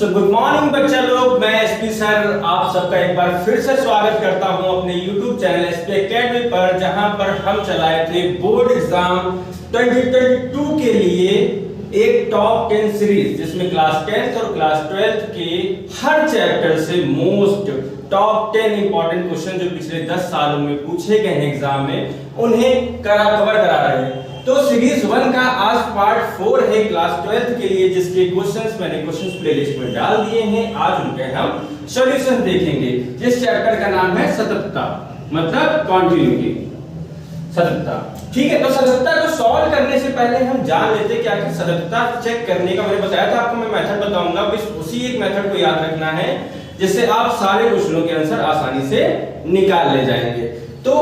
Good morning बच्चा लोग, मैं एसपी सर आप सबका एक बार फिर से स्वागत करता हूं अपने यूट्यूब चैनल एसपी एकेडमी पर, जहां पर हम चलाए थे बोर्ड एग्जाम 2022 के लिए एक टॉप 10 सीरीज, जिसमें क्लास 10th और क्लास 12th के हर चैप्टर से मोस्ट टॉप 10 इंपॉर्टेंट क्वेश्चन जो पिछले 10 सालों में पूछे गए हैं एग्जाम में, उन्हें कवर करा रहे हैं। तो सीरीज 1 का आज पार्ट 4 है क्लास 12th के लिए, जिसके क्वेश्चंस मैंने क्वेश्चंस प्लेलिस्ट में डाल दिए हैं। आज उनके हम सॉल्यूशन देखेंगे। जिस चैप्टर का नाम है सततता, मतलब कंटिन्यूटी, सततता। ठीक है, तो सततता को सॉल्व करने से पहले हम जान लेते हैं क्या कि सततता चेक करने का मैंने बताया था आपको, मैं मेथड बताऊंगा। बस उसी एक मेथड को याद रखना है जिससे आप सारे क्वेश्चनों के आंसर आसानी से निकाल ले जाएंगे। तो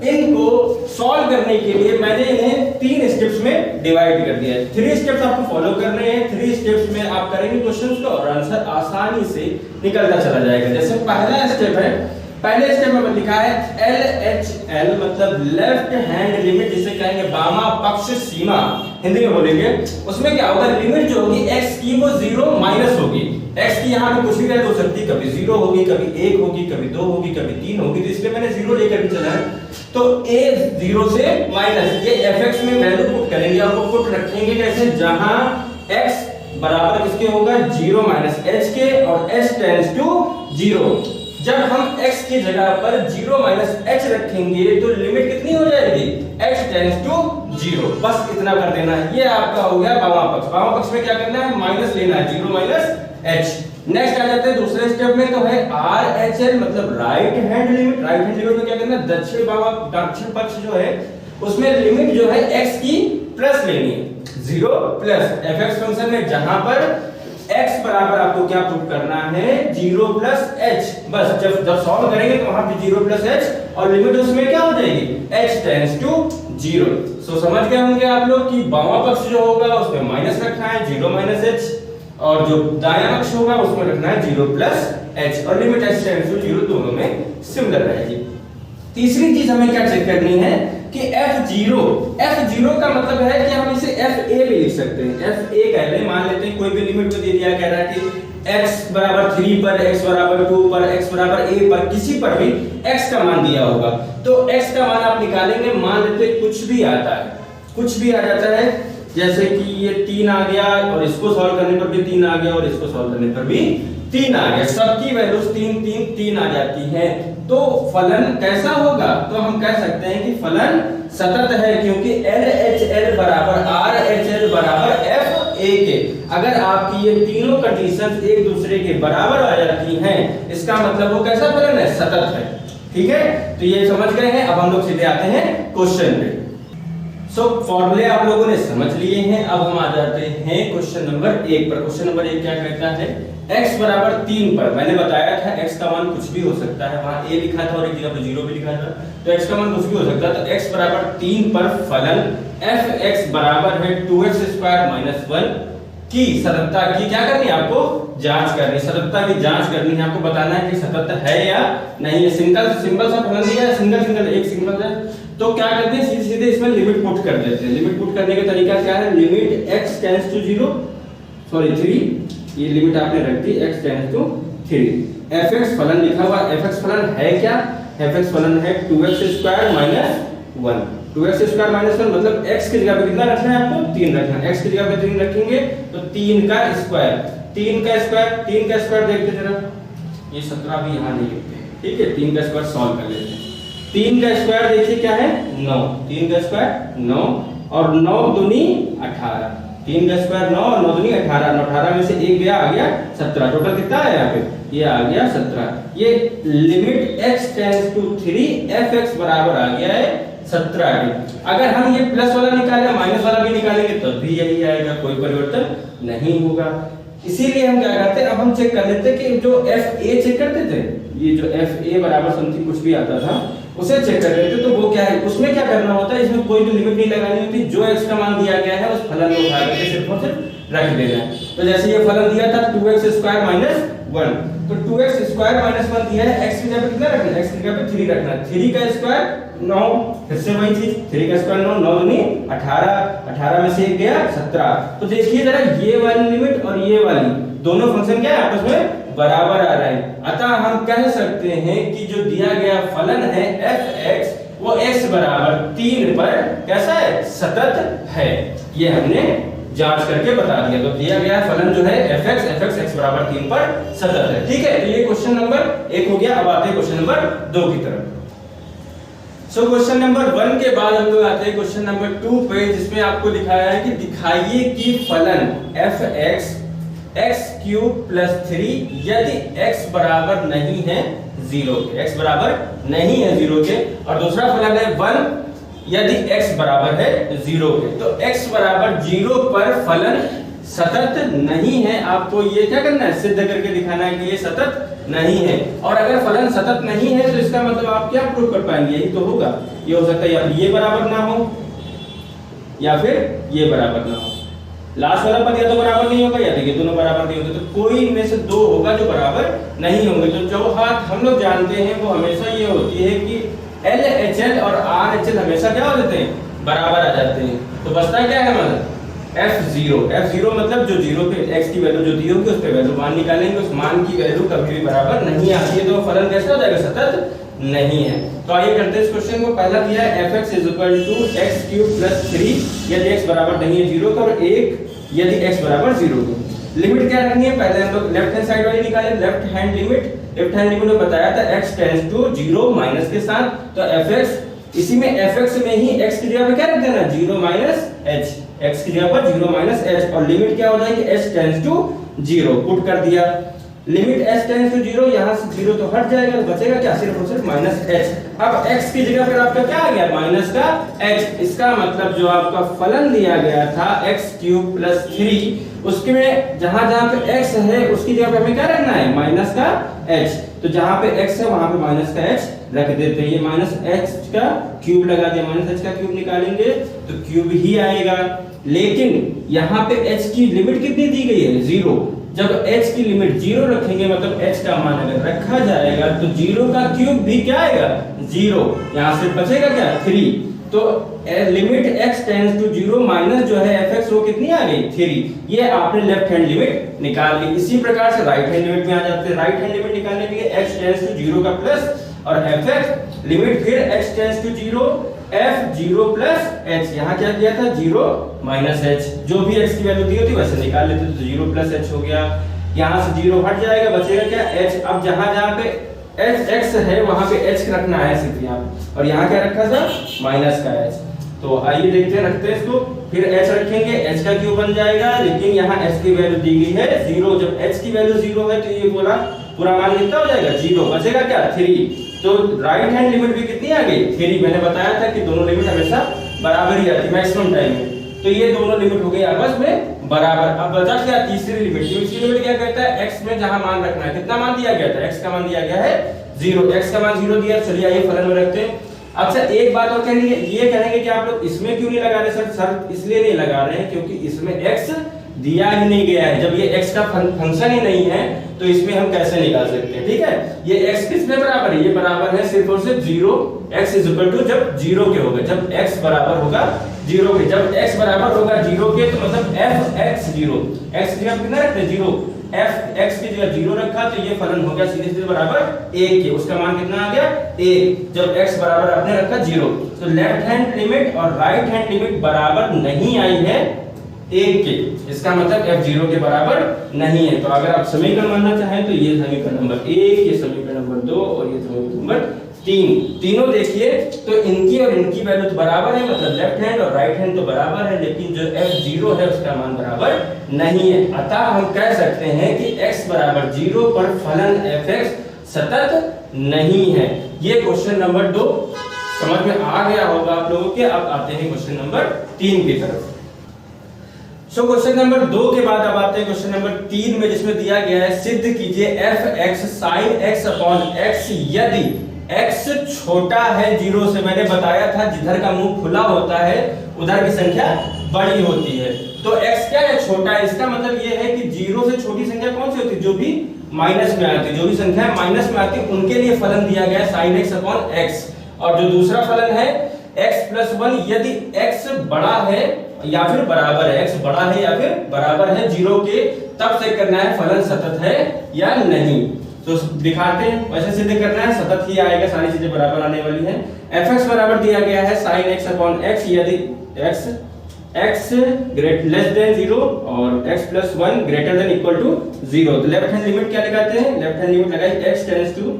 इनको सॉल्व करने के लिए मैंने इन्हें 3 स्टेप्स में डिवाइड कर दिया है। 3 स्टेप्स आपको फॉलो करने हैं। 3 स्टेप्स में आप करेंगे क्वेश्चंस को और आंसर आसानी से निकलता चला जाएगा। जैसे पहला स्टेप है, पहले स्टेप में लिखा है LHL, मतलब लेफ्ट हैंड लिमिट, जिसे कहेंगे बामा पक्ष सीमा, हिंदी में बोलेंगे। उसमें क्या होगा, लिमिट जो होगी x की वो 0 माइनस होगी। x की यहाँ पे कुछ भी वैल्यू हो सकती है, कभी 0 होगी, कभी 1 होगी, कभी 2 होगी, कभी 3 होगी। तो इसलिए मैंने 0 लेकर भी चला है। तो a 0 से माइनस, ये fx में वैल्यू पुट करेंगे और वो पुट रखेंगे कैसे, जहां x बराबर किसके होगा, 0 माइनस h के, और h टेंड्स टू 0। जब हम x की जगह पर 0 माइनस h रखेंगे तो लिमिट कितनी हो जाएगी, x टेंड्स टू 0। बस इतना कर देना है। ये आपका हो गया बामा पक्ष। बामा पक्ष में क्या करना है, माइनस लेना है, 0 माइनस h। नेक्स्ट आ जाते हैं दूसरे स्टेप में, तो है RHL, मतलब right hand limit. Right hand limit में क्या करना है, दक्षिण पक्ष जो है उसमें लिमिट जो है x की प्लस लेनी है, 0 प्लस fx फंक्शन में, जहां पर x बराबर आपको क्या पुट करना है, 0 प्लस h। बस जब सॉल्व करेंगे तो वहां पे 0 प्लस h और लिमिट उसमें क्या हो जाएगी, h टेंड्स टू 0। सो समझ गए होंगे आप लोग कि बामा पक्ष जो होगा उसमें माइनस रखना है, 0 माइनस h, और जो दायां पक्ष होगा उसमें रखना है 0 प्लस h, और लिमिट h टेंड्स टू 0 दोनों में सिमिलर रहेगी। तीसरी चीज हमें क्या चेक करनी है कि F0 का मतलब है कि हम इसे FA भी लिख सकते हैं। FA कह लें, मान लेते हैं कोई भी लिमिट को दे दिया, कह रहा है कि x बराबर 3 पर, x बराबर 2 पर, x बराबर a पर, किसी पर भी x का मान दिया होगा। तो x का मान आप निकालेंगे, मान लेते हैं कुछ भी आता है, कुछ भी आ जाता है, जैसे कि ये 3 आ गया और इसको सॉल्व करने पर भी 3 आ गया और इसको सॉल्व करने पर भी 3 आ गया। सबकी वैल्यूज 3 3 3 आ जाती है। तो फलन कैसा होगा, तो हम कह सकते हैं कि फलन सतत है, क्योंकि LHL बराबर RHL बराबर FA के। अगर आपकी ये तीनों कंडीशंस एक दूसरे के बराबर आ जाती हैं, इसका मतलब वो कैसा फलन है, सतत है। ठीक है, तो ये समझ गए हैं। अब हम लोग सीधे आते हैं क्वेश्चन पे। फॉर्मूले आप लोगों ने समझ लिए हैं। अब हम आ जाते हैं क्वेश्चन नंबर 1 पर। क्वेश्चन नंबर 1 क्या कहता है, x बराबर 3 पर मैंने बताया था x का मान कुछ भी हो सकता है, वहां a लिखा था और एक जगह पे 0 भी लिखा था, तो x का मान कुछ भी हो सकता है। तो x बराबर 3 पर फलन fx बराबर है 2x स्क्वायर माइनस 1 की सततता की क्या करनी है, आपको जांच करनी है। सततता की जांच करनी है, आपको बताना है कि सतत है या नहीं है। सिंपल सा फलन दिया है, एक सिंगल है, तो क्या करते हैं, सीधे सीधे इसमें लिमिट पुट कर देते हैं। लिमिट पुट करने का तरीका क्या है, लिमिट x टेंड्स टू 3, ये लिमिट आपने रख दी, x टेंड्स टू 3। fx फलन लिखा हुआ, fx फलन है क्या, fx फलन है 2x square minus 1। 2x square minus 1 मतलब x की जगह पे कितना रखना है, आपको 3 रखना है। x की जगह पे 3 रखेंगे तो 3 का स्क्वायर, 3 का स्क्वायर देखते जरा, ये 17 भी यहां नहीं लिखते। ठीक है, 3 का स्क्वायर सॉल्व कर लेते हैं। 3 का स्क्वायर देखिए क्या है, 9। 3 का स्क्वायर 9 और 9 दूनी 18। 3 का स्क्वायर 9 और 9 दूनी 18। 18 में से 1 गया, आ गया 17। टोटल कितना है यहाँ पे, ये आ गया 17। ये limit x tends to 3 fx बराबर आ गया है 17 के। अगर हम ये प्लस वाला निकाले, माइनस वाला भी निकालेंगे तब भी यही आएगा, कोई परिवर्तन नहीं होगा। इसीलिए हम क्या करते हैं, अब हम चेक कर लेते हैं कि जो FA चेक करते थे, ये जो FA बराबर समथिंग कुछ भी आता था उसे चेक कर लेते, तो वो क्या है, उसमें क्या करना होता है, इसमें कोई भी लिमिट नहीं लगानी होती। जो x का मान दिया गया है उस फलन को उठा करके सिर्फ और सिर्फ रख देना है। तो जैसे ये फलन दिया था 2x स्क्वायर माइनस 1, तो 2x स्क्वायर माइनस 1 दिया है, x की जगह पे कितना रखना है, x की जगह पे 3 रखना है। 3 का स्क्वायर 9, फिर से वही चीज, 3 का स्क्वायर 9, 9 दूनी 18, 18 में से 1 गया 17। तो देखिए जरा ये वाली लिमिट और ये वाली दोनों फंक्शन क्या है आपस में बराबर आ रहे हैं। अतः हम कह सकते हैं कि जो दिया गया फलन है fx वो x बराबर 3 पर कैसा है, सतत है। ये हमने जांच करके बता दिया। तो दिया गया फलन जो है fx x बराबर 3 पर सतत है। ठीक है, तो ये क्वेश्चन नंबर 1 हो गया। अब आते हैं क्वेश्चन नंबर 2 की तरफ। सो क्वेश्चन नंबर 1 के बाद हम लोग आते हैं क्वेश्चन नंबर 2 पे, जिसमें आपको दिखाया है कि दिखाइए कि फलन fx x क्यूब प्लस 3 यदि x बराबर नहीं है 0 के, x बराबर नहीं है 0 के, और दूसरा फलन है 1 यदि x बराबर है 0 के। तो x बराबर 0 पर फलन सतत नहीं है। आपको ये क्या करना है, सिद्ध करके दिखाना है कि ये सतत नहीं है। और अगर फलन सतत नहीं है तो इसका मतलब आप क्या प्रूव कर पाएंगे, यही तो होगा। ये हो सकता है या ये बराबर ना हो या फिर ये बराबर ना हो। लास्ट वाला पद या तो बराबर नहीं होगा या तो ये दोनों बराबर नहीं होंगे, तो कोई इनमें से दो होगा जो बराबर नहीं होंगे। तो चौघात हम लोग जानते हैं वो हमेशा ये होती है कि LHL और RHL हमेशा क्या हो जाते हैं, बराबर आ जाते हैं। तो बचता क्या है हमारा f0 मतलब जो 0 पे x की वैल्यू जो दी होगी उस पे वैल्यू मान निकालेंगे, उस मान की वैल्यू कभी भी बराबर नहीं आती है, तो फलन कैसा हो जाएगा, सतत नहीं है। तो आइए करते हैं इस क्वेश्चन को। पहला दिया है fx = x क्यूब प्लस 3 यदि x बराबर नहीं है 0 का, और 1 यदि x बराबर 0 का। लिमिट क्या रखनी है, पहले हम लोग लेफ्ट हैंड साइड वाली निकाले, लेफ्ट हैंड लिमिट में बताया था x टेंड्स टू 0 माइनस के साथ। तो fx, इसी में fx में ही x की जगह पे क्या रख देना, 0 माइनस h, x की जगह पर 0 माइनस h, और लिमिट क्या हो जाएगी, h टेंड्स टू 0 पुट कर दिया। लिमिट h टेंड्स टू 0, यहां से 0 तो हट जाएगा, तो बचेगा क्या, सिर्फ और सिर्फ माइनस h। अब x की जगह पर आपका क्या आ गया, माइनस का h। इसका मतलब जो आपका फलन दिया गया था x क्यूब प्लस 3, उसके में जहां जहां पे x है उसकी जगह पे हमें क्या रखना है, माइनस का h। तो जहां पे x है वहां पे माइनस का h रख देते हैं। ये माइनस h का क्यूब लगा दिया, माइनस h का क्यूब निकालेंगे तो क्यूब ही आएगा। लेकिन यहाँ पे h की लिमिट कितनी दी गई है, 0। जब h की लिमिट 0 रखेंगे मतलब h का मान अगर रखा जाएगा तो 0 का क्यूब भी क्या आएगा, 0। यहाँ से बचेगा क्या, 3। तो limit x tends to 0 minus जो है fx वो कितनी आ गई, 3। ये आपने लेफ्ट हैंड लिमिट निकाल ली। इसी प्रकार से राइट हैंड लिमिट में आ जाते हैं। राइट हैंड लिमिट निकालने के लिए x टेंड्स टू 0 का प्लस और fx लिमिट फिर x tends to 0 f0 plus h, यहाँ क्या किया था, 0 माइनस h, जो भी x की वैल्यू दी होती वैसे निकाल लेते, तो 0 प्लस h हो गया। यहाँ से 0 हट जाएगा, बचेगा क्या, h। अब जहाँ जहाँ पे x है वहां पे h रखना है सिर्फ यहाँ, और यहाँ क्या रखा था, माइनस का h। तो आइए देखते हैं, रखते हैं इसको, फिर h रखेंगे, h का क्यूब बन जाएगा। लेकिन यहाँ h की वैल्यू दी गई है 0, जब h की वैल्यू 0 है तो ये पूरा मान कितना हो जाएगा, 0। बचेगा क्या, 3। तो राइट हैंड लिमिट भी कितनी आ गई, 3। मैंने बताया था कि दोनों लिमिट हमेशा बराबर ही आती मैक्सिमम टाइम में। तो ये दोनों लिमिट हो गई आपस में बराबर। अब बचा क्या, तीसरी लिमिट। तीसरी लिमिट क्या कहता है, x में जहां मान रखना है, कितना मान दिया गया था, x का मान दिया गया है 0, x का मान 0 दिया। चलिए आइए फलन में रखते हैं। अच्छा एक बात और कहेंगे, ये कहेंगे कि आप लोग इसमें क्यों नहीं लगा रहे सर इसलिए नहीं लगा रहे हैं क्योंकि इसमें x दिया ही नहीं गया है। जब ये x का फंक्शन ही नहीं है तो इसमें हम कैसे निकाल सकते हैं, ठीक है। ये x किसमें बराबर है, ये बराबर है सिर्फ और सिर्फ 0, x जब 0 के होगा, जब x बराबर होगा 0 के, जब x बराबर होगा 0 के तो मतलब fx0, x की जगह कितना रखते हैं, 0, fx की जगह 0 रखा तो ये फलन हो गया सीधे सीधे बराबर 1 के। उसका मान कितना आ गया, 1, जब x बराबर आपने रखा 0। तो लेफ्ट हैंड लिमिट और राइट हैंड लिमिट बराबर नहीं आई है 1 के, इसका मतलब f0 के बराबर नहीं है। तो अगर आप समीकरण मानना चाहें तो ये समीकरण नंबर 1, ये समीकरण नंबर 2 और ये समीकरण नंबर 3, तीनों देखिए तो इनकी और इनकी वैल्यू तो बराबर है, मतलब लेफ्ट हैंड और राइट हैंड तो बराबर है, लेकिन जो f0 है उसका मान बराबर नहीं है। अतः हम कह सकते हैं कि x बराबर 0 पर फलन fx सतत नहीं है। ये क्वेश्चन नंबर 2 समझ में आ गया होगा आप लोगों के। अब आते हैं क्वेश्चन नंबर 3 की तरफ। सो क्वेश्चन नंबर 2 के बाद अब आते हैं क्वेश्चन नंबर 3 में, जिसमें दिया गया है सिद्ध कीजिए fx sin x upon x यदि x छोटा है 0 से। मैंने बताया था जिधर का मुंह खुला होता है उधर की संख्या बड़ी होती है। तो x क्या है, छोटा है, इसका मतलब ये है कि जीरो से छोटी संख्या कौन सी होती है, जो भी माइनस में आती है, जो भी संख्या माइनस में आती है उनके लिए फलन दिया गया है sin x अपॉन x। और जो दूसरा फलन है x प्लस 1, यदि x बड़ा है या फिर बराबर है, x बड़ा है या फिर बराबर है जीरो के, तब से करना है फलन सतत है या नहीं। तो दिखाते हैं, वैसे सिद्ध करना है सतत ही आएगा, सारी चीजें बराबर आने वाली हैं। fx बराबर दिया गया है sin x अपॉन x, यदि x ग्रेट लेस देन 0 और x plus 1 greater than equal to 0। तो लेफ्ट हैंड लिमिट क्या लगाते हैं, लेफ्ट हैंड लिमिट लगाई x टेंड्स टू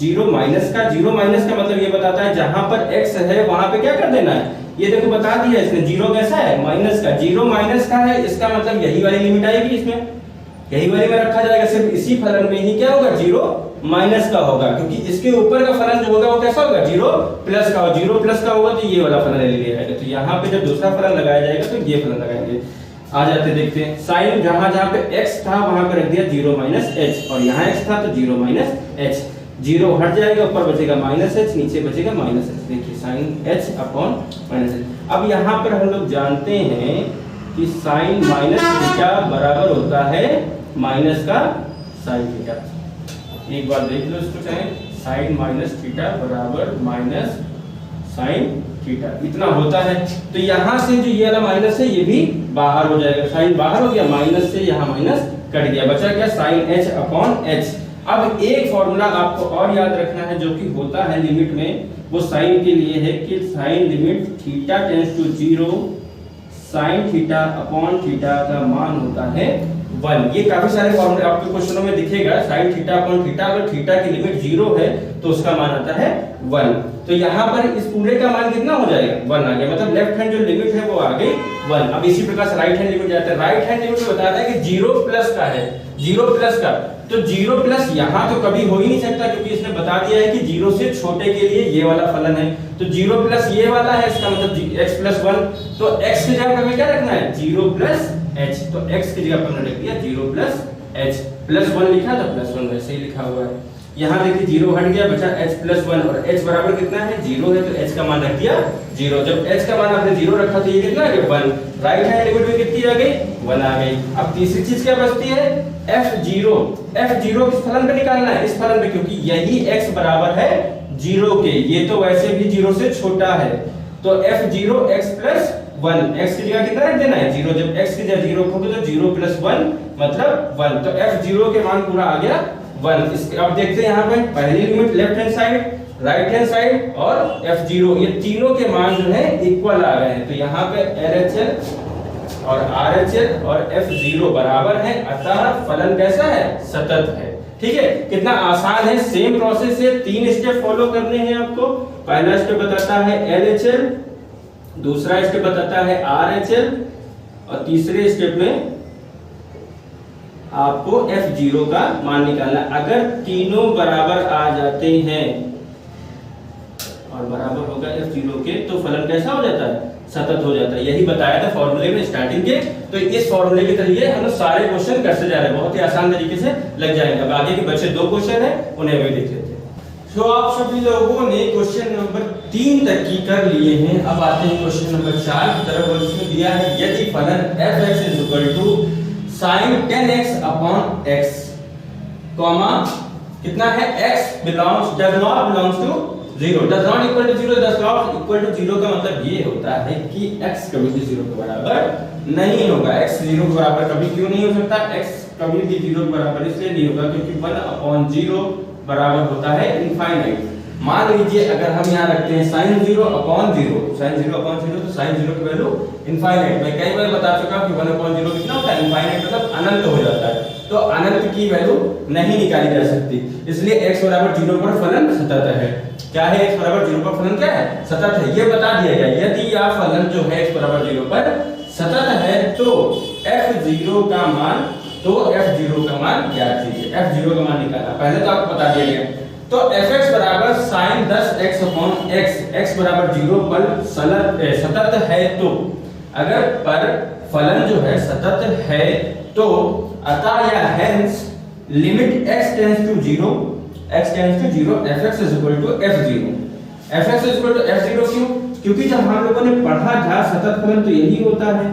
0 माइनस का। 0 माइनस का मतलब ये बताता है जहां पर x है वहां पे क्या कर देना है, ये देखो बता दिया इसने, 0 कैसा है, माइनस का। 0 माइनस का है, इसका मतलब यही वाली लिमिट आएगी, इसमें यही वाली में रखा जाएगा, सिर्फ इसी फलन में ही क्या होगा, 0 माइनस का होगा, क्योंकि इसके ऊपर का फलन जो होगा वो कैसा होगा, 0 प्लस का। 0 प्लस का होगा तो ये वाला फलन ले लिया जाएगा। तो यहाँ पे जब दूसरा फलन लगाया जाएगा तो ये फलन लगाएंगे। आ जाते देखते हैं, साइन जहां जहां पे x था वहां पे रख दिया 0 माइनस h, और यहाँ x था तो 0 माइनस h। 0 हट जाएगा, ऊपर बचेगा माइनस h, नीचे बचेगा माइनस h। देखिए sine h upon minus h। अब यहाँ पर हम लोग जानते हैं कि साइन माइनस थीटा बराबर होता है माइनस का साइन थीटा। एक बार देख लो इसको, चाहे साइन माइनस थीटा बराबर माइनस साइन थीटा इतना होता है। तो यहां से जो ये वाला माइनस है ये भी बाहर हो जाएगा, साइन बाहर हो गया, माइनस से यहां माइनस कट गया, बचा क्या साइन h अपॉन h। अब एक फॉर्मूला आपको और याद रखना है जो कि होता है लिमिट में, वो साइन के लिए है कि sine limit theta tends to 0, sine theta upon theta का मान होता है 1। ये काफी सारे फॉर्मूले आपके क्वेश्चनों में दिखेगा, sin थीटा अपॉन थीटा, अगर थीटा की लिमिट 0 है तो उसका मान आता है 1। तो यहाँ पर इस पूरे का मान कितना हो जाएगा, 1 आ गया, मतलब लेफ्ट हैंड जो लिमिट है वो आ गई 1। अब इसी प्रकार से राइट हैंड लिमिट जाता है, राइट हैंड लिमिट में बताता है कि 0 प्लस का है, 0 प्लस का, तो 0 प्लस यहाँ तो कभी हो ही नहीं सकता, क्योंकि इसने बता दिया है कि 0 से छोटे के लिए ये वाला फलन है। तो 0 प्लस ये वाला है, इसका मतलब x प्लस 1, तो x की जगह हमें क्या रखना है, 0 प्लस h। तो x की जगह पर हमने रख दिया 0 प्लस h, प्लस 1 लिखा था, प्लस 1 वैसे ही लिखा हुआ है। यहाँ देखिए 0 हट गया, बचा h प्लस 1, और h बराबर कितना है, 0 है, तो h का मान रख दिया 0। जब h का मान आपने 0 रखा तो ये कितना आ गया, 1। राइट हैंड लिमिट में कितनी आ गई, 1 आ गई। अब तीसरी चीज क्या बचती है, f0। f0 किस फलन पे निकालना है, इस फलन पे, क्योंकि यही x बराबर है 0 के, ये तो वैसे भी 0 से छोटा है। तो f0 x प्लस 1, x की जगह कितना रख देना है, 0। जब x की जगह 0 रखोगे तो 0 प्लस 1 मतलब 1, तो f0 के मान पूरा आ गया 1। इसके अब देखते हैं यहाँ पे पहली limit left hand side, right hand side और f0, ये तीनों के मान जो है इक्वल आ गए हैं। तो यहाँ पे LHS और RHS और f0 बराबर है, अतः फलन कैसा है, सतत है। ठीक है, कितना आसान है, सेम प्रोसेस है, 3 स्टेप फॉलो करने हैं आपको। पहला स्टेप बताता है LHL, दूसरा स्टेप बताता है RHL, और तीसरे स्टेप में आपको f0 का मान निकालना। अगर तीनों बराबर आ जाते हैं और बराबर होगा f0 के, तो फलन कैसा हो जाता है, सतत हो जाता है। यही बताया था फॉर्मूले में स्टार्टिंग के। तो इस फॉर्मूले के जरिए हम सारे क्वेश्चन करते जा रहे हैं, बहुत ही आसान तरीके से लग जाएंगे। अब आगे के बचे 2 क्वेश्चन है, उन्हें भी देख लेते हैं। तो आप सभी लोगों ने क्वेश्चन नंबर 3 तक की कर लिए हैं। अब आते हैं क्वेश्चन नंबर 4 की तरफ, और इसमें दिया है यदि फलन f(x) = sin 10x upon x, comma कितना है, x belongs does not belongs to 0, does not equal to 0, does not equal to 0 का मतलब ये होता है कि x कभी भी 0 के बराबर नहीं होगा। x 0 के बराबर कभी क्यों नहीं हो सकता, x कभी भी 0 के बराबर इसलिए नहीं होगा क्योंकि 1/0 बराबर होता है इनफाइनाइट। मान लीजिए अगर हम यहाँ रखते हैं sin 0/0, sin 0/0, तो sin 0 की वैल्यू इनफाइनाइट। मैं कई बार बता चुका हूं कि 1/0 कितना होता है, इनफाइनाइट मतलब अनंत हो जाता है। तो अनंत की वैल्यू नहीं निकाली जा सकती, इसलिए x बराबर 0 पर फलन सतत है। क्या है, x बराबर 0 पर फलन क्या है, सतत है। ये बता दिया गया, यदि यह फलन जो है x बराबर 0 पर सतत है तो f0 का मान, तो f0 का मान ज्ञात कीजिए। f0 का मान निकालना पहले तो आपको बता दिया गया। तो fx बराबर sin 10x upon x, x बराबर 0 पर सतत है, तो अगर पर फलन जो है सतत है तो अतः या hence limit x tends to 0, x tends to 0, fx f0। fx f0 क्यों, क्योंकि जब हम लोगों ने पढ़ा था सतत फलन तो यही होता है,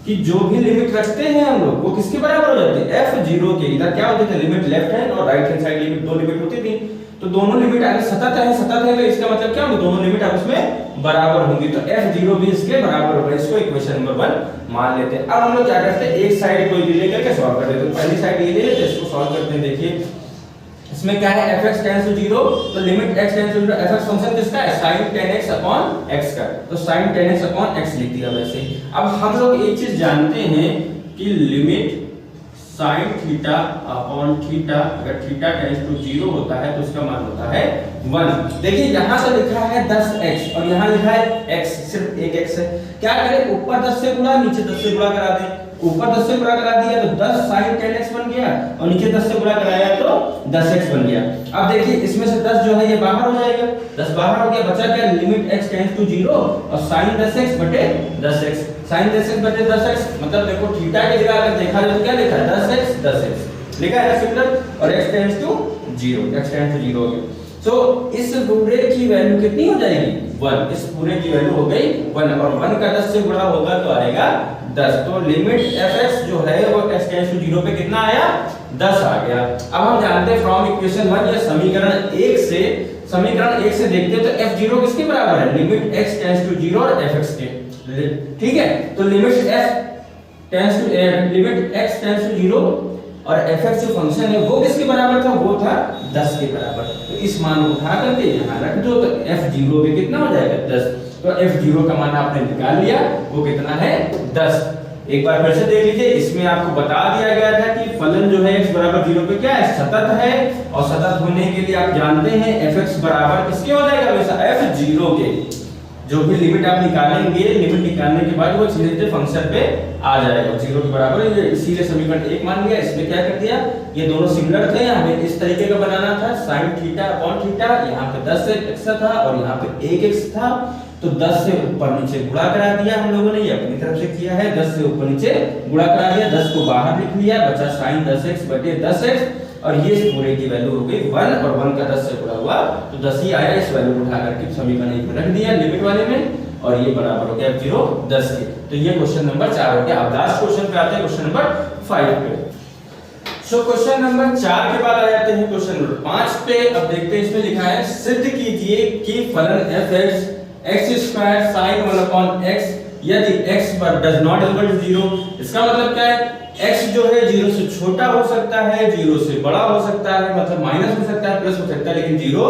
कि जो भी लिमिट रखते हैं हम लोग वो किसके बराबर हो जाती है, f0 के। इधर क्या होते थे, लिमिट लेफ्ट हैंड और राइट हैंड साइड लिमिट, दो लिमिट होती थी, तो दोनों लिमिट अगर सतत है तो इसका मतलब क्या होगा, दोनों लिमिट आपस में बराबर होंगी, तो f0 भी इसके बराबर होगा। इसको इक्वेशन नंबर 1 मान लेते हैं। अब हम लोग क्या करते हैं, एक साइड कोई भी लेकर के सॉल्व कर देते हैं। पहली साइड ये ले लेते हैं, इसको सॉल्व करते हैं। देखिए इसमें क्या है, fx टेंड्स टू 0, तो limit x tends to 0, fx function किसका है, sin 10x अपॉन x का, तो sin 10x अपॉन x लिख दिया वैसे ही। अब हम लोग एक चीज जानते हैं कि limit sin theta upon theta, अगर थीटा टेंड्स टू 0 होता है तो उसका मान होता है 1। देखिए यहां से लिखा है 10x और यहां लिखा है x, सिर्फ एक x है। क्या करें, ऊपर 10 से गुणा, नीचे 10 से गुणा करा दें। ऊपर 10 से गुणा करा दिया तो 10 sin 10x बन गया और नीचे 10 से गुणा कराया तो 10x बन गया। अब देखिए इसमें से 10 जो है ये बाहर हो जाएगा, 10 बाहर हो गया, बचा क्या, लिमिट x टेंड्स टू 0 और sin 10x बटे 10x, sin 10x बटे 10x, मतलब देखो थीटा की जगह अगर देखा जाए तो क्या लिखा है, 10x लिखा है सिंपल, और x टेंड्स टू 0 हो गया। सो इस पूरे की वैल्यू कितनी हो जाएगी, 1। इस पूरे की वैल्यू हो गई 1 और 1 का 10 से गुणा होगा तो आएगा 10। तो लिमिट fx जो है वो x टेंड्स टू 0 पे कितना आया, 10 आ गया। अब हम जानते हैं फ्रॉम इक्वेशन 1 या समीकरण 1 से देखते हैं तो f0 किसके बराबर है, लिमिट x टेंड्स टू 0 और fx के, ठीक है। तो लिमिट x टेंड्स टू 0 और fx जो फंक्शन है वो किसके बराबर था, वो था 10 के बराबर। तो इस मान को उठा करके यहां रख दो तो f0 भी कितना हो जाएगा, 10। तो f0 का मान आपने निकाल लिया, वो कितना है, 10। एक बार फिर से देख लीजिए, इसमें आपको बता दिया गया था कि फलन जो है x बराबर 0 पे क्या है, सतत है, और सतत होने के लिए आप जानते हैं fx बराबर किसके हो जाएगा, हमेशा f0 के। जो भी लिमिट आप निकालेंगे, लिमिट निकालने के बाद वो सीधे फंक्शन पे आ जाएगा 0 के बराबर। ये इसीलिए समीकरण 1 मान लिया। इसमें क्या कर दिया, ये दोनों सिमिलर थे, हमें इस तरीके का बनाना था, sin थीटा अपॉन थीटा, यहाँ पे 10x था और यहाँ पे 1x था, तो 10 से ऊपर नीचे गुणा करा दिया हम लोगों ने, ये अपनी तरफ से किया है, 10 से ऊपर नीचे गुणा करा दिया, 10 को बाहर लिख लिया, बचा sin 10x बटे 10x, और ये पूरे की वैल्यू हो गई 1 और 1 का 10 से गुणा हुआ तो 10 ही आया। इस वैल्यू को उठा करके समीकरण 1 में रख दिया लिमिट वाले में, और ये बराबर हो गया f0 10 के। तो ये क्वेश्चन नंबर 4 हो गया। अब लास्ट क्वेश्चन पे आते हैं, क्वेश्चन नंबर 5 पे। सो क्वेश्चन नंबर 4 के बाद आ जाते हैं क्वेश्चन नंबर 5 पे। अब देखते हैं, इसमें लिखा है सिद्ध कीजिए कि फलन fx x² sin 1/x यदि x does not equal to 0। इसका मतलब क्या है, x जो है 0 से छोटा हो सकता है, 0 से बड़ा हो सकता है, मतलब माइनस हो सकता है, प्लस हो सकता है, लेकिन 0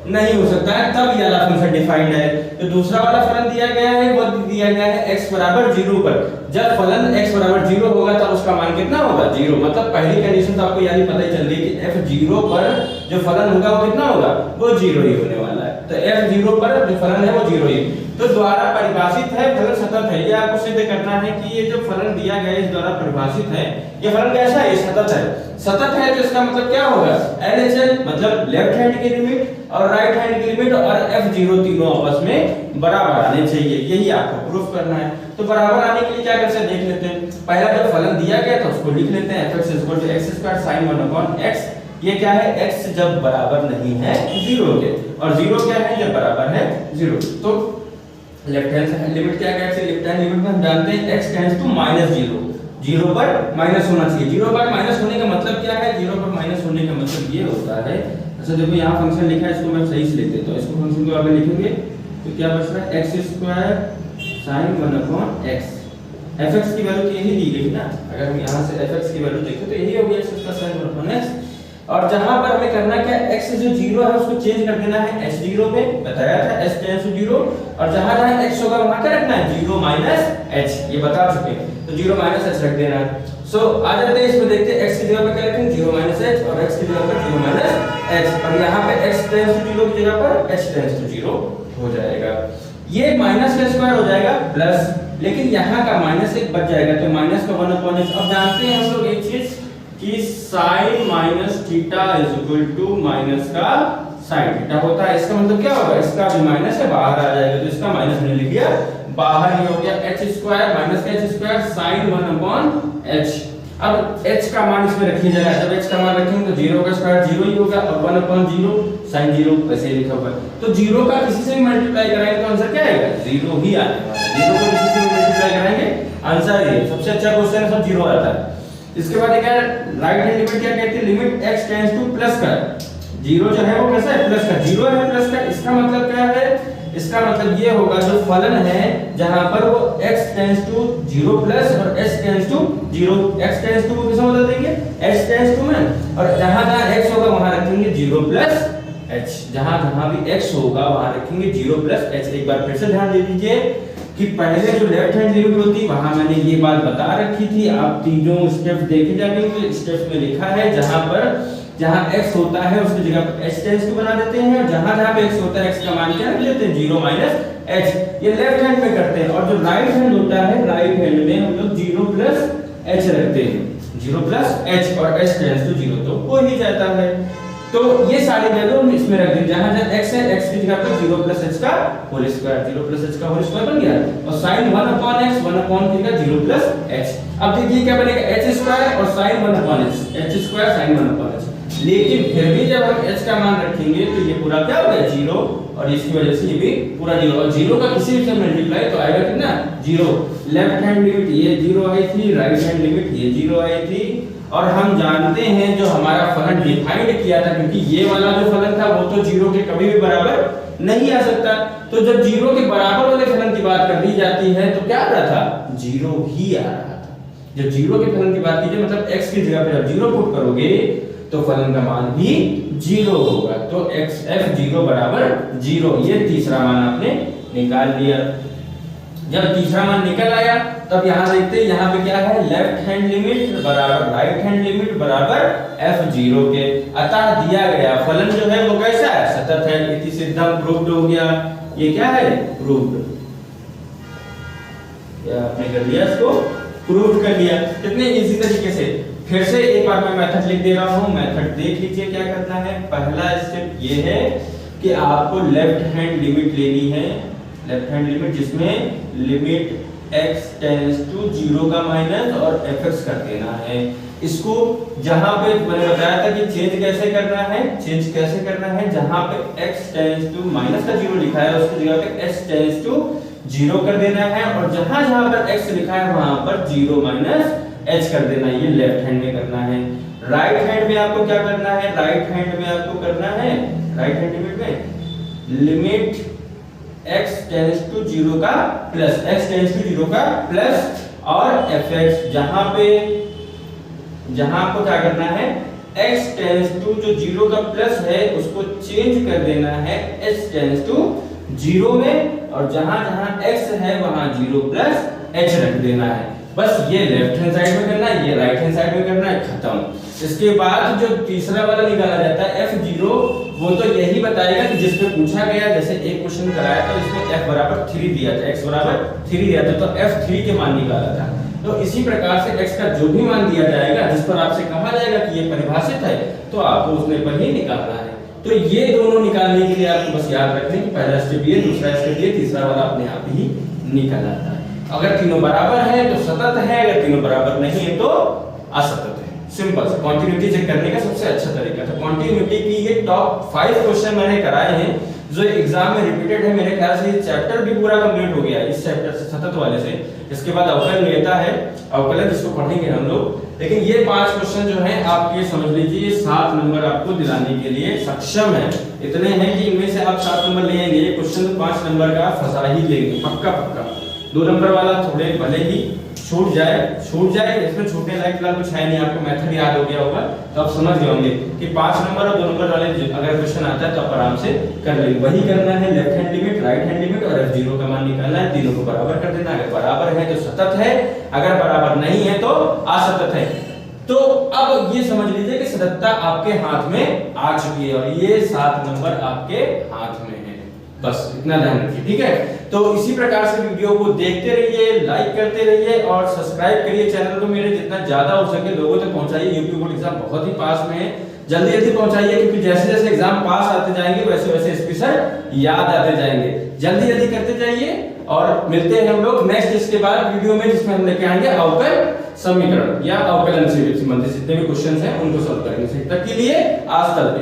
नहीं हो सकता है, तब ये वाला फंक्शन डिफाइंड है। तो दूसरा वाला फलन दिया गया है, वो दिया गया है x बराबर 0 पर। जब फलन x बराबर 0 होगा तब उसका मान कितना होगा, 0। मतलब पहली कंडीशन तो आपको यानी पता ही चल गई कि f0 पर जो फलन होगा वो कितना होगा, वो 0 ही होने वाला है। तो f0 पर जो फलन है वो 0 ही, तो द्वारा परिभाषित है, फलन सतत है। ये आपको सिद्ध करना है कि ये जो फलन दिया गया है इस द्वारा परिभाषित है, ये फलन कैसा है, ये सतत है। सतत है तो इसका मतलब क्या होगा, LHS मतलब लेफ्ट हैंड की लिमिट और राइट हैंड की लिमिट और f0 तीनों आपस में बराबर आने चाहिए, यही आपको प्रूफ करना है। तो बराबर आने के लिए क्या कर सकते हैं, देख लेते हैं। पहला जो फलन दिया गया था उसको लिख लेते हैं, fx = x² sin 1/x। ये क्या है, x जब बराबर नहीं है 0 के, और 0 क्या है, जब बराबर है 0। तो लेफ्ट हैंड लिमिट क्या है, लेफ्ट हैंड लिमिट में हम जानते हैं x टेंड्स टू -0, 0 पर माइनस होना चाहिए। 0 पर माइनस होने का मतलब क्या है, 0 पर माइनस होने का मतलब ये होता है, अच्छा देखो यहाँ फंक्शन लिखा है, इसको मैं सही से लिख देता हूं। इसको फंक्शन को आगे लिखेंगे तो क्या बच रहा है, x² sin 1/x। fx की वैल्यू यही दी गई ना, अगर हम यहाँ से fx की वैल्यू देखें तो यही हो गया x² sin 1/x। और जहां पर हमें करना क्या है, x जो 0 है उसको चेंज कर देना है h0 पे, बताया था h टेंड्स टू 0, और जहां जहां x होगा वहां क्या रखना है, 0 - h, ये बता चुके हैं, तो 0 - h रख देना है। सो आ जाते हैं इसमें, देखते हैं x की जगह पर क्या रखेंगे, 0 - h, और x की जगह पर 0 - h, और यहां पे x टेंड्स टू 0 की जगह पर h टेंड्स टू 0 हो जाएगा। ये माइनस का स्क्वायर हो जाएगा प्लस, लेकिन यहाँ का -1 बच जाएगा, तो माइनस का 1/h। अब जानते हैं हम लोग एक चीज कि sin -थीटा = माइनस का sin थीटा होता है। इसका मतलब क्या होगा, इसका जो माइनस है बाहर आ जाएगा, तो इसका माइनस मैंने लिख दिया, बाहर ही हो गया h² sin 1/h। अब h का मान इसमें रखिए जरा, जब h का मान रखेंगे तो 0 का स्क्वायर 0 ही होगा, और 1/0 sin 0 वैसे लिखा हुआ है। तो 0 का किसी से भी मल्टीप्लाई कराएंगे तो आंसर क्या आएगा, 0 ही आने वाला है। 0 को किसी से भी मल्टीप्लाई कराएंगे आंसर ये सबसे अच्छा क्वेश्चन है, सब जीरो आता है। इसके बाद क्या राइट हैंड लिमिट क्या कहती है, limit x tends two plus का, जीरो जो है वो कैसा है प्लस का, जीरो है प्लस का, इसका मतलब क्या है, इसका मतलब ये होगा जो फलन है जहां पर वो x टेंड्स टू 0 प्लस और h tends to 0, x tends to को किसमें बदल देंगे, h टेंड्स टू में, और जहां जहां x होगा वहां रखेंगे 0 प्लस h, जहां जहां भी x होगा वहां रखेंगे 0 प्लस h। एक बार फिर से ध्यान दे दीजिए कि पहले जो लेफ्ट हैंड लिमिट होती है वहां मैंने ये बात बता रखी थी, आप तीनों स्टेप देखे जाके तो स्टेप में लिखा है जहां x होता है उसकी जगह पर h टेंड्स टू बना देते हैं, और जहां जहां पे x होता है x का मान क्या रख लेते हैं 0 माइनस h, ये लेफ्ट हैंड में करते हैं। और जो राइट हैंड होता है राइट हैंड में हम लोग 0 प्लस h रखते हैं, 0 प्लस h और h टेंड्स टू 0 तो हो ही जाता है। तो ये सारी वैल्यू इसमें रख दें, जहां जहां x है x की जगह पर 0 प्लस h का होल स्क्वायर, 0 प्लस h का होल स्क्वायर बन गया, और sin 1 upon x 1 upon की जगह 0 प्लस h। अब देखिए क्या बनेगा h स्क्वायर और sin 1 upon h, h square sin 1 upon h, लेकिन फिर भी जब हम h का मान रखेंगे तो ये पूरा क्या हो गया 0, और इसकी वजह से ये भी पूरा 0, और 0 का किसी भी से मल्टीप्लाई तो आएगा कितना 0। लेफ्ट हैंड लिमिट ये 0 आई थी, राइट हैंड लिमिट ये 0 आई थी, और हम जानते हैं जो हमारा फलन डिफाइंड किया था, क्योंकि ये वाला जो फलन था वो तो 0 के कभी भी बराबर नहीं आ सकता, तो जब 0 के बराबर वाले फलन की बात कर दी जाती है तो क्या आ रहा था 0 ही आ रहा था। जब 0 के फलन की बात कीजिए मतलब x की जगह पे जब 0 पुट करोगे तो फलन का मान भी 0 होगा, तो x f0 बराबर 0, ये तीसरा मान आपने निकाल लिया। जब तीसरा मान निकल आया तब यहां देखते हैं यहां पे क्या है, लेफ्ट हैंड लिमिट बराबर राइट हैंड लिमिट बराबर f0 के, अतः दिया गया फलन जो है वो कैसा है सतत है, इति सिद्धम प्रूव्ड हो गया। ये क्या है प्रूव्ड, क्या आपने कर लिया, इसको प्रूव कर लिया कितने इजी तरीके से। फिर से एक बार मैं मेथड लिख दे रहा हूं, मेथड देख लीजिए क्या करना है। पहला स्टेप ये है कि आपको लेफ्ट हैंड लिमिट लेनी है, लेफ्ट हैंड लिमिट जिसमें लिमिट x टेंड्स टू 0 का माइनस और fx कर देना है। इसको जहां पे मैंने बताया था कि चेंज कैसे करना है, चेंज कैसे करना है, जहां पे x टेंड्स टू माइनस का 0 लिखा है उसकी जगह पे x टेंड्स टू 0 कर देना है, और जहां जहां पर x लिखा है वहां पर 0 माइनस h कर देना है, ये लेफ्ट हैंड में करना है। राइट हैंड में आपको क्या करना है, राइट हैंड में आपको करना है, राइट हैंड लिमिट में लिमिट x टेंड्स टू 0 का प्लस, x टेंड्स टू 0 का प्लस और fx, जहां आपको क्या करना है x टेंड्स टू जो 0 का प्लस है उसको चेंज कर देना है h टेंड्स टू 0 में, और जहां जहां x है वहां 0 प्लस h रख देना है। बस ये लेफ्ट हैंड साइड में करना है, ये राइट हैंड साइड में करना है, खत्म। इसके बाद जो तीसरा वाला निकाला जाता है f0, वो तो यही बताएगा कि जिसमें पूछा गया, जैसे एक क्वेश्चन कराया था इसमें f बराबर 3 दिया था, x बराबर 3 दिया था, तो f3 के मान निकाला था। तो इसी प्रकार से x का जो भी मान दिया जाएगा जिस पर आपसे कहा जाएगा कि ये परिभाषित है तो आपको उसने पर ही निकालना है। तो ये दोनों निकालने के लिए आपको बस याद रखना है कि पहला स्टेप ये, दूसरा स्टेप ये, तीसरा वाला अपने आप ही निकल आता है। अगर तीनों बराबर है तो सतत है, अगर तीनों बराबर नहीं है तो असतत है। सिंपल सा कॉन्टिन्यूटी चेक करने का सबसे अच्छा तरीका था। कॉन्टिन्यूटी की ये टॉप 5 क्वेश्चन मैंने कराए हैं जो एग्जाम में रिपीटेड है। मेरे ख्याल से ये चैप्टर भी पूरा कंप्लीट हो गया इस चैप्टर से, सतत वाले से। इसके बाद अवकलन लेता है, अवकलन जिसको पढ़ेंगे हम लोग। लेकिन ये 5 क्वेश्चन जो हैं आप ये समझ लीजिए 7 नंबर आपको दिलाने के लिए सक्षम है। इतने हैं कि इनमें से आप 7 नंबर ले लेंगे। ये क्वेश्चन तो 5 नंबर का फंसा ही लेंगे पक्का पक्का। 2 नंबर वाला थोड़े भले ही छूट जाए, इसमें छूटने लायक फिलहाल कुछ है नहीं। आपको मेथड याद हो गया होगा तो आप समझ गए होंगे कि 5 नंबर और 2 नंबर वाले अगर क्वेश्चन आता है तो आप आराम से कर लेंगे। वही करना है, left hand limit, right hand limit और f0 का मान निकालना है। तीनों को बराबर कर देना। अगर बराबर है तो सतत है, अगर बराबर नहीं है तो असतत है। तो अब ये समझ लीजिए कि सततता आपके हाथ में आ चुकी है और ये 7 नंबर आपके हाथ में है। बस इतना ध्यान रखिए, ठीक है। तो इसी प्रकार से वीडियो को देखते रहिए, लाइक करते रहिए और सब्सक्राइब करिए चैनल को मेरे। जितना ज्यादा हो सके लोगों तक पहुंचाइए। यूपी बोर्ड एग्जाम बहुत ही पास में है, जल्दी जल्दी पहुंचाइए, क्योंकि जैसे जैसे एग्जाम पास आते जाएंगे वैसे वैसे एसपी सर याद आते जाएंगे। जल्दी जल्दी करते जाइए और मिलते हैं हम लोग नेक्स्ट इसके बाद वीडियो में, जिसमें हम लेके आएंगे अवकल समीकरण या अवकलन से संबंधित जितने भी क्वेश्चन हैं उनको सॉल्व करेंगे। तब तक के लिए आज तक